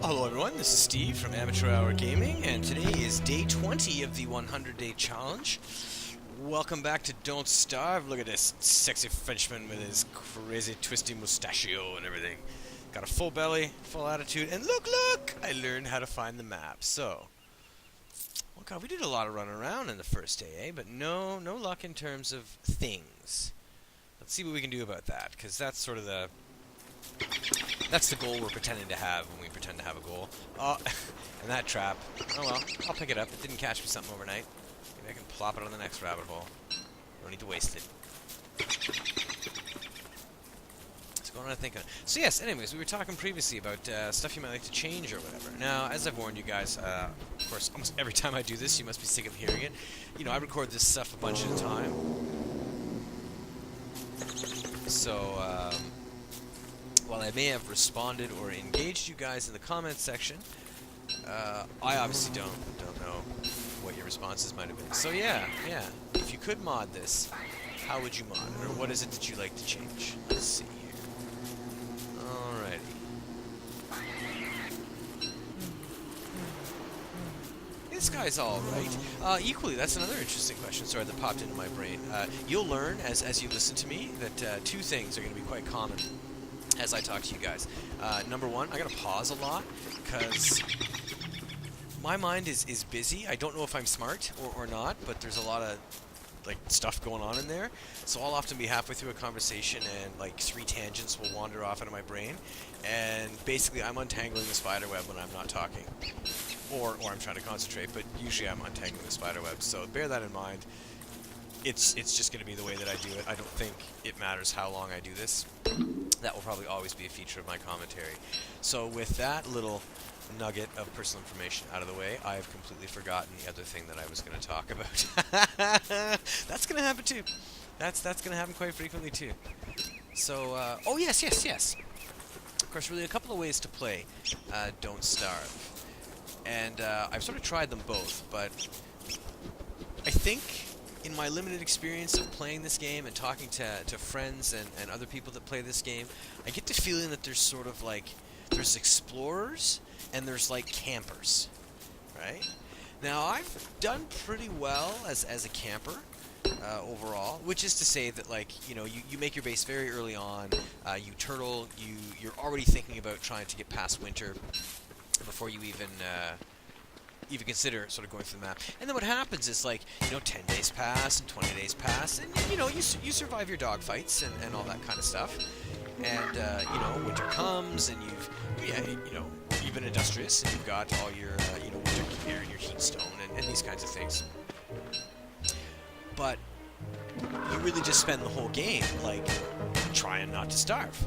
Hello everyone, this is Steve from Amateur Hour Gaming, and today is day 20 of the 100-day challenge. Welcome back to Don't Starve. Look at this sexy Frenchman with his crazy twisty mustachio and everything. Got a full belly, full attitude, and look! I learned how to find the map. So, well god, we did a lot of running around in the first day, eh? But no luck in terms of things. Let's see what we can do about that, because that's sort of that's the goal we're pretending to have when we pretend to have a goal. Oh, and that trap. Oh well, I'll pick it up. It didn't catch me something overnight. Maybe I can plop it on the next rabbit hole. Don't need to waste it. What's going on, I think? So yes, anyways, we were talking previously about stuff you might like to change or whatever. Now, as I've warned you guys, of course, almost every time I do this, you must be sick of hearing it. You know, I record this stuff a bunch at a time. So, while I may have responded or engaged you guys in the comments section, I obviously don't know what your responses might have been. So yeah, if you could mod this, how would you mod it, or what is it that you like to change? Let's see here. Alrighty. This guy's alright. Equally, that's another interesting question, sorry, that popped into my brain. You'll learn, as you listen to me, that two things are going to be quite common as I talk to you guys. Number one, I gotta pause a lot, because my mind is busy. I don't know if I'm smart or not, but there's a lot of like stuff going on in there. So I'll often be halfway through a conversation and like 3 tangents will wander off out of my brain, and basically I'm untangling the spider web when I'm not talking. Or I'm trying to concentrate, but usually I'm untangling the spider web, so bear that in mind. It's just going to be the way that I do it. I don't think it matters how long I do this. That will probably always be a feature of my commentary. So with that little nugget of personal information out of the way, I have completely forgotten the other thing that I was going to talk about. That's going to happen too. That's going to happen quite frequently too. So, oh yes. Of course, really a couple of ways to play Don't Starve. And I've sort of tried them both, but I think in my limited experience of playing this game and talking to friends and other people that play this game, I get the feeling that there's sort of like, there's explorers and there's like campers, right? Now, I've done pretty well as a camper overall, which is to say that, like, you know, you make your base very early on, you turtle, you're already thinking about trying to get past winter before you even consider sort of going through the map. And then what happens is, like, you know, 10 days pass and 20 days pass, and, you know, you survive your dogfights and all that kind of stuff. And, you know, winter comes, and you've been industrious, and you've got all your, you know, winter gear and your heat stone and these kinds of things. But you really just spend the whole game, like, trying not to starve.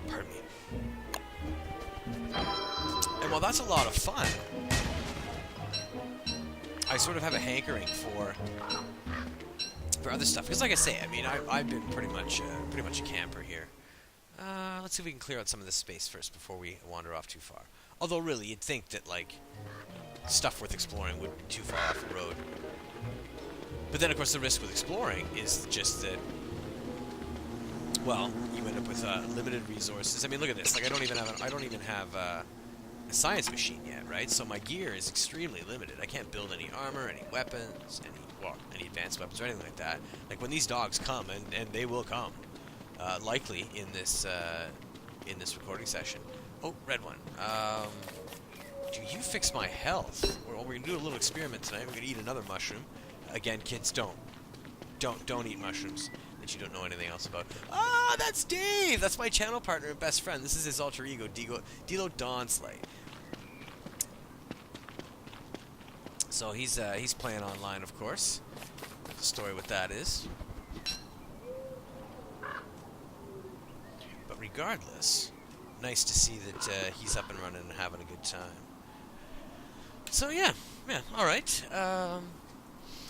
Pardon me. And while that's a lot of fun, I sort of have a hankering for other stuff. Because, like I say, I mean, I've been pretty much a camper here. Let's see if we can clear out some of this space first before we wander off too far. Although, really, you'd think that, like, stuff worth exploring would be too far off the road. But then, of course, the risk with exploring is just that, well, you end up with limited resources. I mean, look at this. Like, I don't even have a science machine yet, right? So my gear is extremely limited. I can't build any armor, any weapons, any advanced weapons or anything like that. Like, when these dogs come, and they will come, likely in this recording session. Oh, red one. Do you fix my health? Well, we're gonna do a little experiment tonight. We're gonna eat another mushroom. Again, kids, don't eat mushrooms that you don't know anything else about. Ah, that's Dave! That's my channel partner and best friend. This is his alter ego, Dilo Donsley. So he's playing online, of course. The story with that is. But regardless, nice to see that he's up and running and having a good time. So yeah, all right.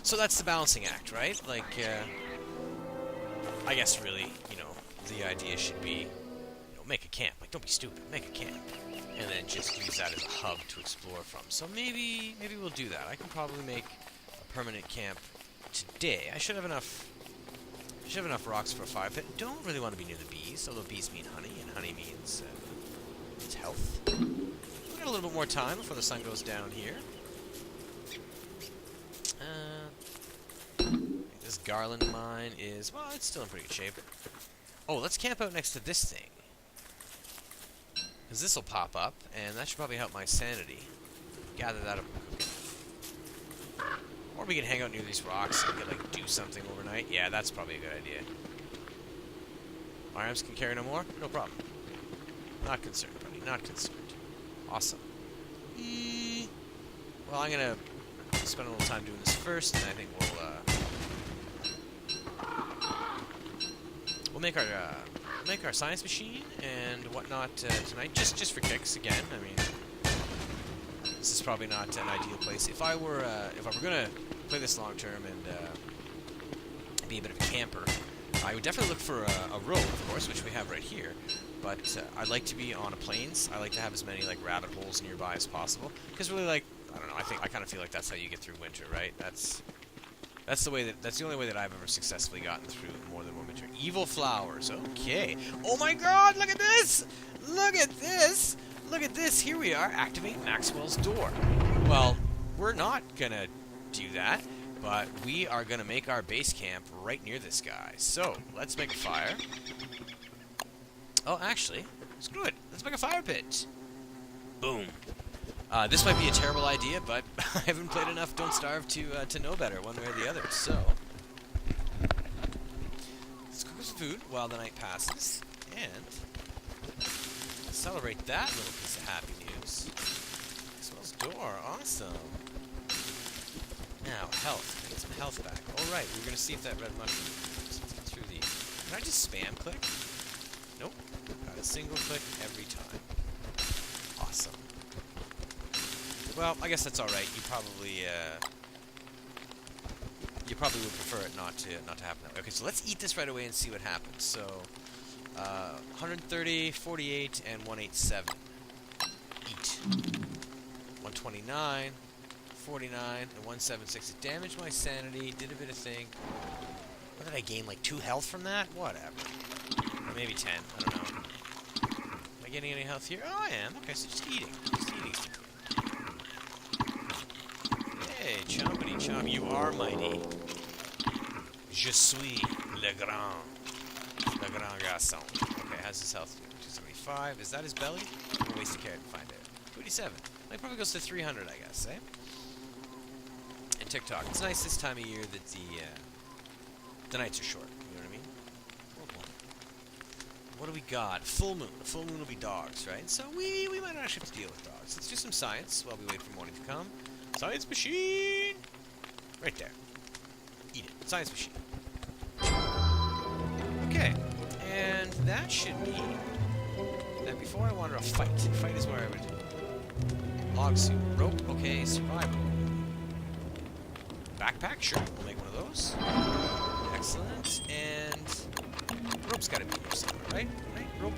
So that's the balancing act, right? Like, I guess really, you know, the idea should be, you know, make a camp. Like, don't be stupid. Make a camp, and then just use that as a hub to explore from. So maybe we'll do that. I can probably make a permanent camp today. I should have enough rocks for a fire pit. Don't really want to be near the bees, although bees mean honey, and honey means little bit more time before the sun goes down here. This garland mine is, well, it's still in pretty good shape. Oh, let's camp out next to this thing. Because this will pop up, and that should probably help my sanity. Gather that up. Or we can hang out near these rocks and we can, like, do something overnight. Yeah, that's probably a good idea. My arms can carry no more? No problem. Not concerned, buddy. Not concerned. Awesome. Well, I'm gonna spend a little time doing this first, and I think we'll make our science machine and whatnot tonight, just for kicks again. I mean, this is probably not an ideal place. If I were gonna play this long term and be a bit of a camper, I would definitely look for a road, of course, which we have right here. But I'd like to be on a plains. I like to have as many like rabbit holes nearby as possible, because really, like, I don't know. I kind of feel like that's how you get through winter, right? That's the only way that I've ever successfully gotten through more than one winter. Evil flowers. Okay. Oh my God! Look at this! Look at this! Look at this! Here we are. Activate Maxwell's door. Well, we're not gonna do that, but we are gonna make our base camp right near this guy. So let's make a fire. Oh, actually, screw it. Let's make a fire pit. Boom. This might be a terrible idea, but I haven't played enough Don't Starve to know better, one way or the other. So let's cook some food while the night passes, and celebrate that little piece of happy news. Maxwell's door, awesome. Now, health. Get some health back. All right, we're gonna see if that red mushroom. Let's get through these. Can I just spam click? Nope. Got a single click every time. Awesome. Well, I guess that's all right. You probably would prefer it not to happen that way. Okay, so let's eat this right away and see what happens. So, 130, 48, and 187. Eat. 129, 49, and 176. It damaged my sanity. Did a bit of thing. What did I gain? Like 2 health from that? Whatever. Or maybe 10. I don't know. Am I getting any health here? Oh, I am. Okay, so just eating. Just eating. Hey, chompity chomp, you are mighty. Je suis le grand garçon. Okay, how's his health? 275. Is that his belly? We'll waste a carrot and find out. 287. It probably goes to 300, I guess, eh? And TikTok. It's nice this time of year that the nights are short. You know what I mean? What do we got? Full moon. A full moon will be dogs, right? So we might not actually have to deal with dogs. Let's do some science while we wait for morning to come. Science machine! Right there. Eat it. Science machine. Okay. And that should mean that before I wander a fight is where I would... Log suit. Rope. Okay. Survival. Backpack. Sure. We'll make one of those. Excellent. And... rope's gotta be here somewhere, right? Right? Rope.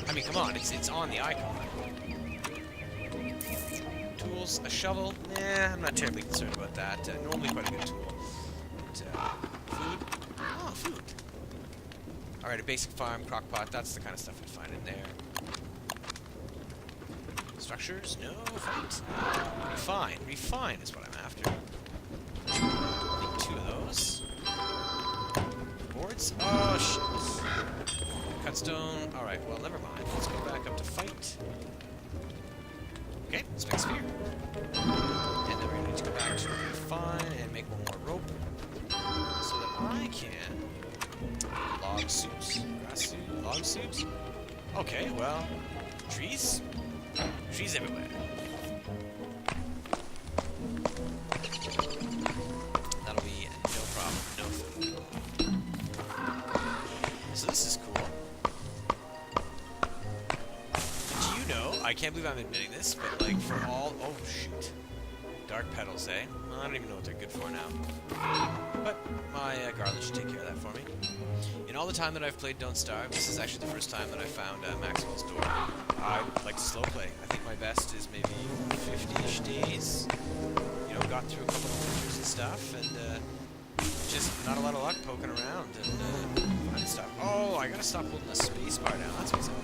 I mean, come on. It's on the icon. Tools, a shovel. Nah, I'm not terribly concerned about that. Normally quite a good tool. But, food. Oh, food. Alright, a basic farm, crockpot. That's the kind of stuff we'd find in there. Structures? No, fight. Refine is what I'm after. Need 2 of those. Boards? Oh, shit. Cutstone. Alright, well, never mind. Let's go back up to fight. Okay, let's make a sphere. And then we're going to need to go back to refine and make one more rope. So that I can... log suits. Grass suit. Log suits? Okay, well... trees? Trees everywhere. That'll be no problem. No food. So this is cool. I can't believe I'm admitting this, but like for all... oh, shoot. Dark petals, eh? Well, I don't even know what they're good for now. But my garland should take care of that for me. In all the time that I've played Don't Starve, this is actually the first time that I found Maxwell's door. I like to slow play. I think my best is maybe 50-ish days. You know, got through a couple of winters and stuff, and just not a lot of luck poking around and finding stuff. Oh, I gotta stop holding the space bar down. That's what's up.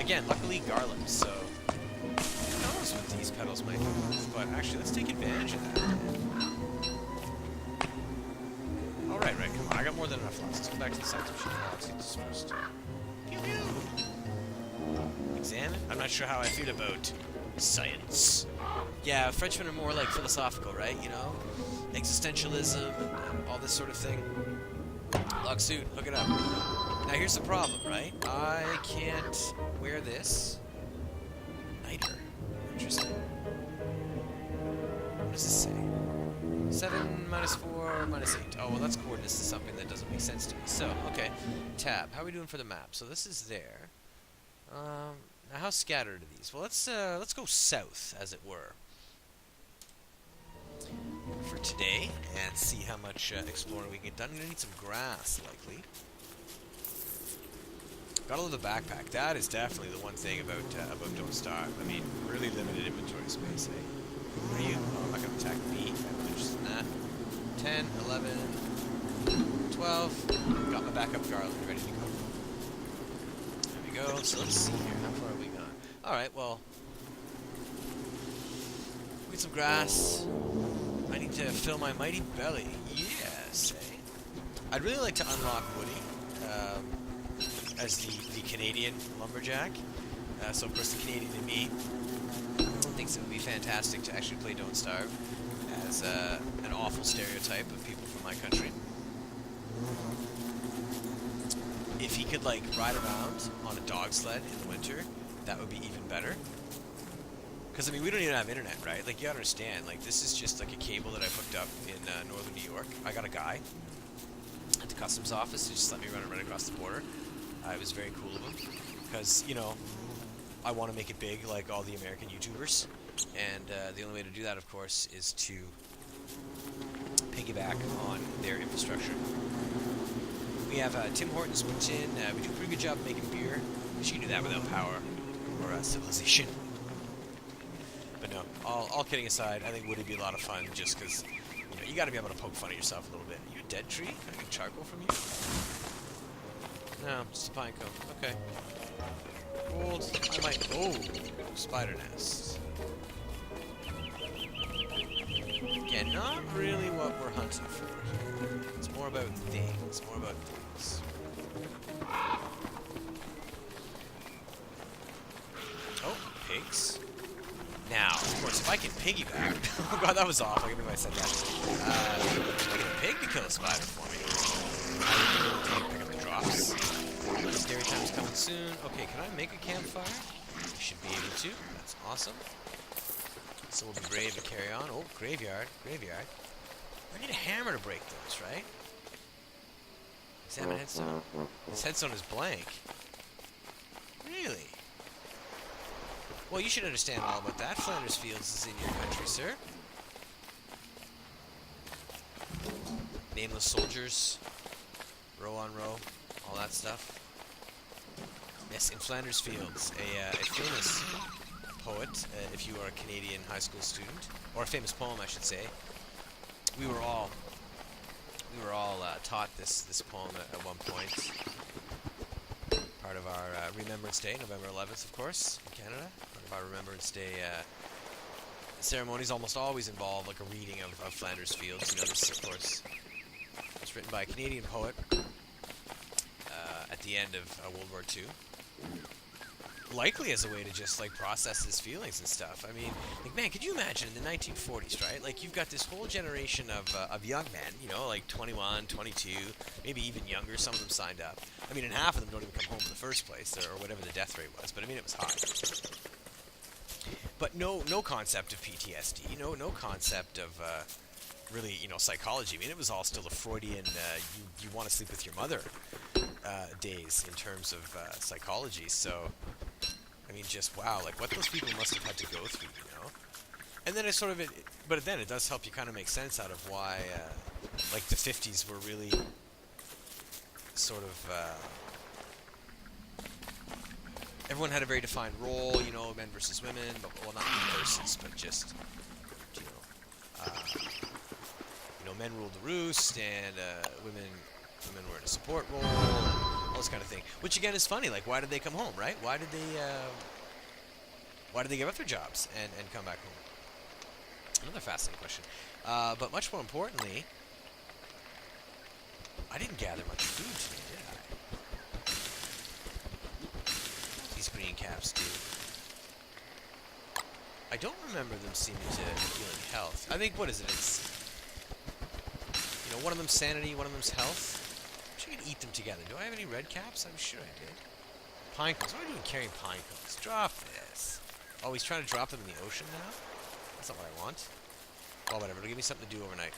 again, luckily garlic, so who knows what these petals might do. But actually, let's take advantage of that. All right, come on. I got more than enough left. Let's go back to the science machine. Oh, let's get this first. Pew pew. Examine. I'm not sure how I feel about science. Yeah, Frenchmen are more like philosophical, right? You know, existentialism and all this sort of thing. Log suit, hook it up. Now here's the problem, right? I can't wear this. Niter. Interesting. What does this say? 7 minus 4 minus 8. Oh, well, that's coordinates to something that doesn't make sense to me. So, okay. Tab. How are we doing for the map? So this is there. Now how scattered are these? Well, let's go south, as it were, for today, and see how much exploring we can get done. I'm gonna need some grass, likely. Got a little backpack. That is definitely the one thing about Don't Starve. I mean, really limited inventory space, eh? Who are you? Oh, I'm not gonna attack me. I'm interested in that. 10, 11, 12. Got my backup garlic ready to go. There we go. So let's see here. How far have we gone? Alright, well, get some grass. I need to fill my mighty belly. Yes, eh? I'd really like to unlock Woody as the Canadian lumberjack. So, of course, the Canadian in me thinks it would be fantastic to actually play Don't Starve as an awful stereotype of people from my country. If he could, like, ride around on a dog sled in the winter, that would be even better. Because, I mean, we don't even have internet, right? Like, you understand, like, this is just, like, a cable that I hooked up in northern New York. I got a guy at the customs office who just let me run it right across the border. It was very cool of him. Because, you know, I want to make it big like all the American YouTubers. And the only way to do that, of course, is to piggyback on their infrastructure. We have Tim Hortons moved in. We do a pretty good job making beer. Wish you could do that without power or civilization. But no, all kidding aside, I think Woody would be a lot of fun just because, you know, you got to be able to poke fun at yourself a little bit. Are you a dead tree? Can I get charcoal from you? No, just a pine cone. Okay. Gold. I might... Oh! Spider nest. Again, not really what we're hunting for. It's more about things. More about things. Oh, pigs. Now, of course, if I can piggyback... Oh god, that was awful. I can't believe I said that. I get a pig to kill a spider for me. I pick up the drops. Scary time's coming soon. Okay, can I make a campfire? I should be able to. That's awesome. So we'll be brave and carry on. Oh, graveyard. Graveyard. I need a hammer to break those, right? Examine headstone. This headstone is blank. Really? Well, you should understand all about that. Flanders Fields is in your country, sir. Nameless soldiers. Row on row. All that stuff. Yes, in Flanders Fields. A famous poet, if you are a Canadian high school student. Or a famous poem, I should say. We were all taught this poem at one point. Part of our Remembrance Day, November 11th, of course, in Canada. Part of our Remembrance Day ceremonies almost always involve like a reading of Flanders Fields. You know, this, of course, was written by a Canadian poet at the end of World War II. Likely as a way to just like process his feelings and stuff. I mean, like, man, could you imagine in the 1940s, right? Like, you've got this whole generation of young men, you know, like 21, 22, maybe even younger. Some of them signed up. I mean, and half of them don't even come home in the first place, or whatever the death rate was. But I mean, it was high. But no concept of PTSD. No concept of really, you know, psychology. I mean, it was all still a Freudian. You want to sleep with your mother days in terms of psychology. So. I mean, just wow, like what those people must have had to go through, you know? And then it's sort of, but then it does help you kind of make sense out of why, like the 50s were really sort of, everyone had a very defined role, you know, men versus women, but, well, not versus, but just, you know, men ruled the roost, and women were in a support role. all this kind of thing. Which again is funny. Like, why did they come home, right? Why did they give up their jobs and come back home? Another fascinating question. But much more importantly, I didn't gather much food today, did I? These green caps do. I don't remember them seeming to healing health. I think, what is it? It's, you know, one of them's sanity, one of them's health. I wish I could eat them together. Do I have any red caps? I'm sure I did. Pine cones. What am I doing carrying pine cones? Drop this. Oh, he's trying to drop them in the ocean now? That's not what I want. Oh, whatever. It'll give me something to do overnight.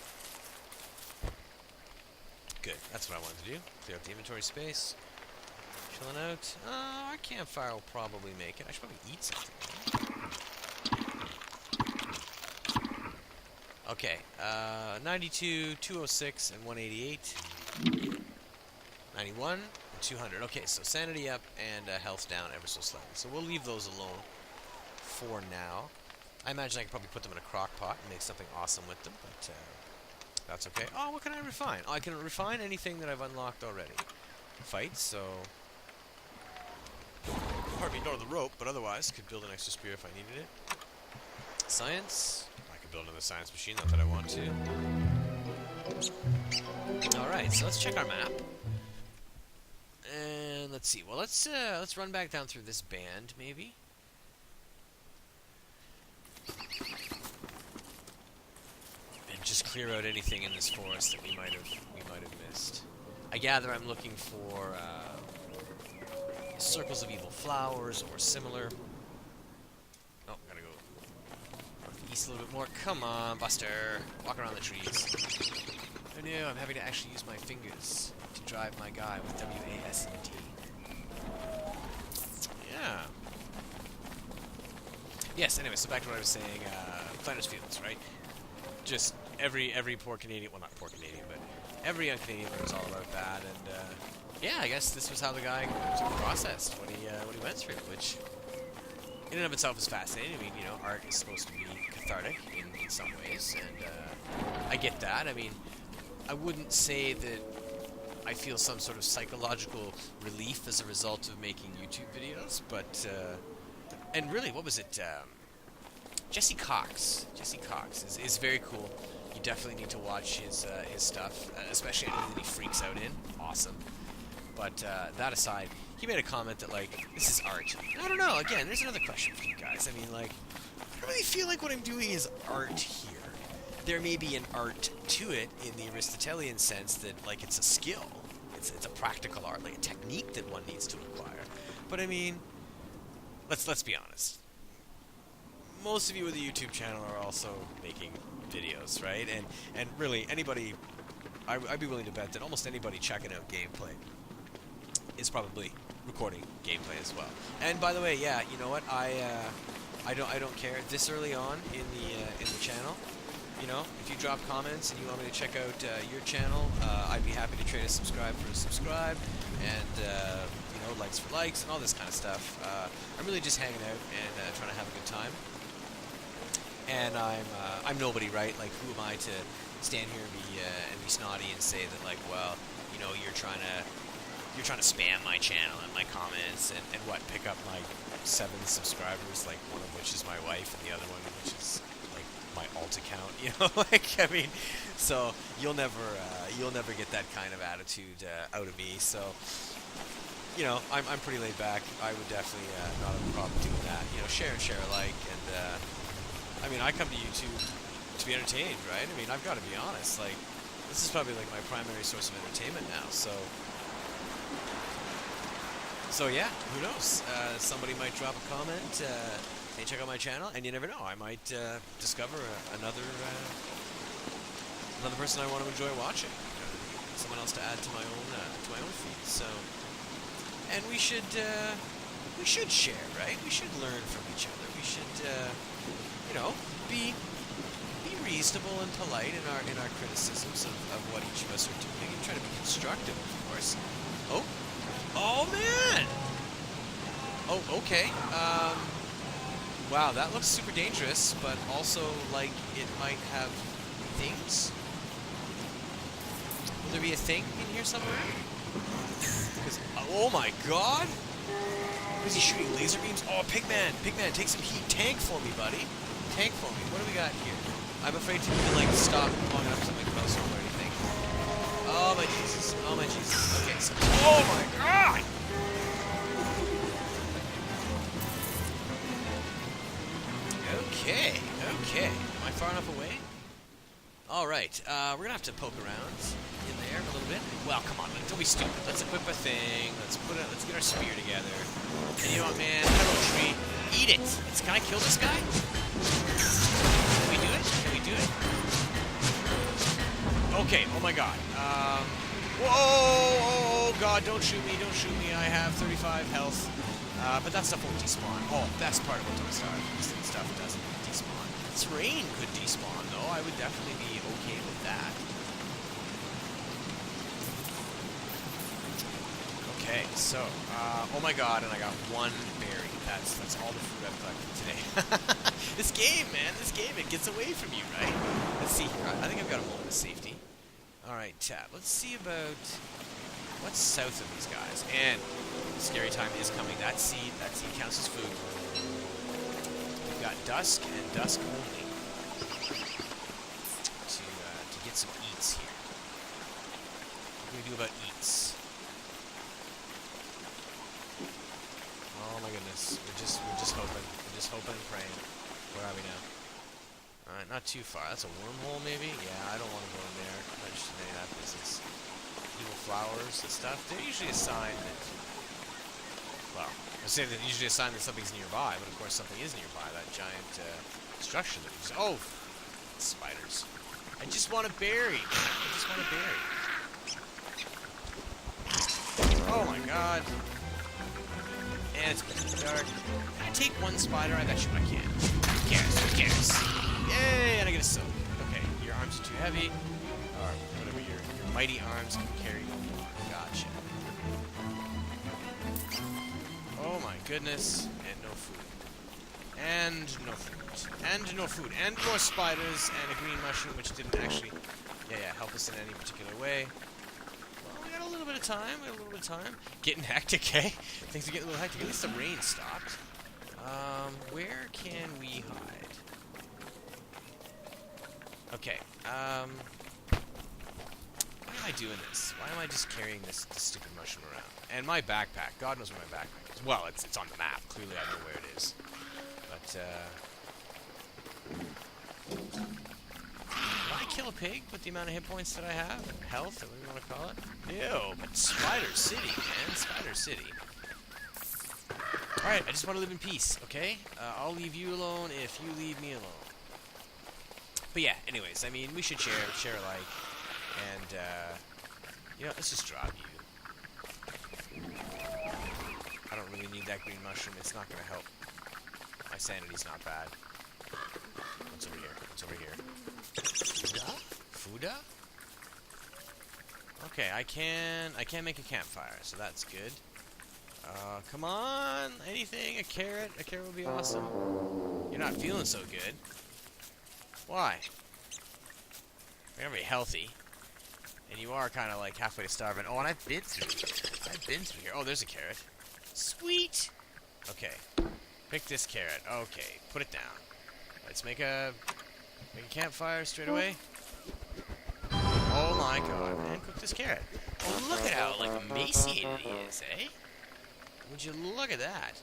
Good. That's what I wanted to do. Clear up the inventory space. Chilling out. Our campfire will probably make it. I should probably eat something. Okay. 92, 206, and 188. 91, and 200. Okay, so sanity up and health down ever so slightly. So we'll leave those alone for now. I imagine I could probably put them in a crock pot and make something awesome with them, but that's okay. Oh, what can I refine? Oh, I can refine anything that I've unlocked already. Fight, so... Pardon me, not on the rope, but otherwise, could build an extra spear if I needed it. Science. I could build another science machine, not that I want to. Alright, so let's check our map. And let's see. Well, let's run back down through this band, maybe. And just clear out anything in this forest that we might have missed. I gather I'm looking for circles of evil flowers or similar. Oh, gotta go east a little bit more. Come on, Buster. Walk around the trees. Oh no, I'm having to actually use my fingers to drive my guy with W-A-S-D. Yeah. Yes, anyway, so back to what I was saying, Flanders Fields, right? Just every poor Canadian, well, not poor Canadian, but every young Canadian learns all about that, and yeah, I guess this was how the guy processed what he went through, which in and of itself is fascinating. I mean, you know, art is supposed to be cathartic in some ways, and I get that. I mean, I wouldn't say that I feel some sort of psychological relief as a result of making YouTube videos, but and really, what was it? Jesse Cox. Jesse Cox is very cool. You definitely need to watch his stuff, especially anything that he freaks out in. Awesome. But that aside, he made a comment that, like, this is art. I don't know. Again, there's another question for you guys. I mean, like, I don't really feel like what I'm doing is art here. There may be an art to it in the Aristotelian sense that, like, it's a skill. It's a practical art, like a technique that one needs to acquire. But I mean, let's be honest. Most of you with a YouTube channel are also making videos, right? And really, anybody, I'd be willing to bet that almost anybody checking out gameplay is probably recording gameplay as well. And by the way, yeah, you know what? I don't care. This early on in the channel, you know, if you drop comments and you want me to check out your channel, I'd be happy to trade a subscribe for a subscribe, and you know, likes for likes, and all this kind of stuff. I'm really just hanging out and trying to have a good time. And I'm nobody, right? Like, who am I to stand here and be snotty and say that, like, well, you know, you're trying to spam my channel and my comments and what, pick up my 7 subscribers, like one of which is my wife and the other one which is like my alt account, you know? Like, I mean, so you'll never get that kind of attitude out of me. So, you know, I'm pretty laid back. I would definitely not have a problem doing that. You know, share and share alike. And I mean, I come to YouTube to be entertained, right? I mean, I've got to be honest. Like, this is probably like my primary source of entertainment now. So yeah, who knows? Somebody might drop a comment, hey, check out my channel, and you never know. I might discover another person I want to enjoy watching. Someone else to add to my own feed. So, and we should share, right? We should learn from each other. We should, you know, be reasonable and polite in our criticisms of what each of us are doing, and try to be constructive, of course. Oh man! Oh, okay. Wow, that looks super dangerous, but also like it might have things. Will there be a thing in here somewhere? Because, oh my god! Is he shooting laser beams? Oh, Pigman! Pigman, take some heat. Tank for me, buddy. Tank for me. What do we got here? I'm afraid to even, like, stop long enough to, like, mouse over or anything. Oh, my Jesus. Oh, my Jesus. Okay, so... Oh, my God! Okay. Okay. Am I far enough away? Alright. We're gonna have to poke around in there a little bit. Well, come on. Don't be stupid. Let's equip a thing. Let's get our spear together. And you know what, man? Arrow tree. Eat it! Can I kill this guy? Can we do it? Can we do it? Okay, oh my god. Whoa! Oh god, don't shoot me, don't shoot me. I have 35 health. But that stuff won't despawn. Oh, that's part of what don't starve. This stuff doesn't despawn. This rain could despawn, though. I would definitely be okay with that. Okay, so, oh my god, and I got one berry. That's all the food I've collected today. This game, man, this game, it gets away from you, right? Let's see here. I think I've got a moment of safety. Alright, let's see about what's south of these guys. And scary time is coming. That seed counts as food. We've got dusk and dusk only to get some eats here. What do we do about eats? Oh my goodness, we're just hoping. We're just hoping and praying. Where are we now? Alright, not too far. That's a wormhole, maybe? Yeah, I don't want to go in there. I'm not interested in any of that business. Evil flowers and stuff. They're usually a sign that... Well, I say they're usually a sign that something's nearby, but of course something is nearby. That giant structure that we just... Oh! Spiders. I just want a berry! I just want a berry. Oh my god. And it's dark. Can I take one spider? I bet you I can. Who cares? Who cares? Yay! And I get a soak. Okay, your arms are too heavy. Or whatever, your mighty arms can carry no more. Gotcha. Oh my goodness. And no food. And no food. And no food. And more spiders and a green mushroom, which didn't actually, help us in any particular way. Well, we got a little bit of time. We got a little bit of time. Getting hectic, eh? Things are getting a little hectic. At least the rain stopped. Where can we hide? Okay, why am I doing this? Why am I just carrying this stupid mushroom around? And my backpack. God knows where my backpack is. Well, it's on the map. Clearly I know where it is. But, will I kill a pig with the amount of hit points that I have? Health, or whatever you want to call it? No, but Spider City, man. Spider City. Alright, I just want to live in peace, okay? I'll leave you alone if you leave me alone. But yeah, anyways, I mean, we should share alike. And, you know, let's just drop you. I don't really need that green mushroom. It's not going to help. My sanity's not bad. What's over here? What's over here? Fuda? Okay, I can make a campfire, so that's good. Come on! Anything? A carrot? A carrot would be awesome. You're not feeling so good. Why? You're not very healthy. And you are kind of like halfway to starving. Oh, and I've been through here. I've been through here. Oh, there's a carrot. Sweet! Okay. Pick this carrot. Okay, put it down. Let's make a campfire straight away. Oh my god, man. Cook this carrot. Oh, look at how, like, emaciated he is, eh? Would you look at that?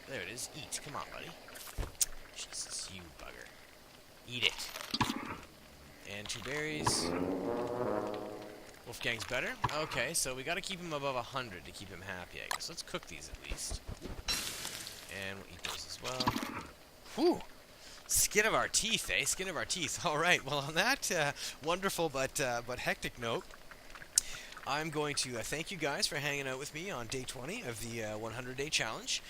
There it is. Eat. Come on, buddy. Jesus, you bugger. Eat it. And 2 berries. Wolfgang's better. Okay, so we gotta keep him above 100 to keep him happy, I guess. Let's cook these at least. And we'll eat those as well. Whew! Skin of our teeth, eh? Skin of our teeth. Alright, well on that wonderful but hectic note, I'm going to thank you guys for hanging out with me on day 20 of the 100-day challenge.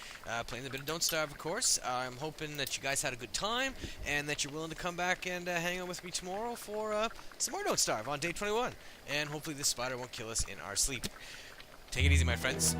Playing a bit of Don't Starve, of course. I'm hoping that you guys had a good time and that you're willing to come back and hang out with me tomorrow for some more Don't Starve on day 21. And hopefully this spider won't kill us in our sleep. Take it easy, my friends.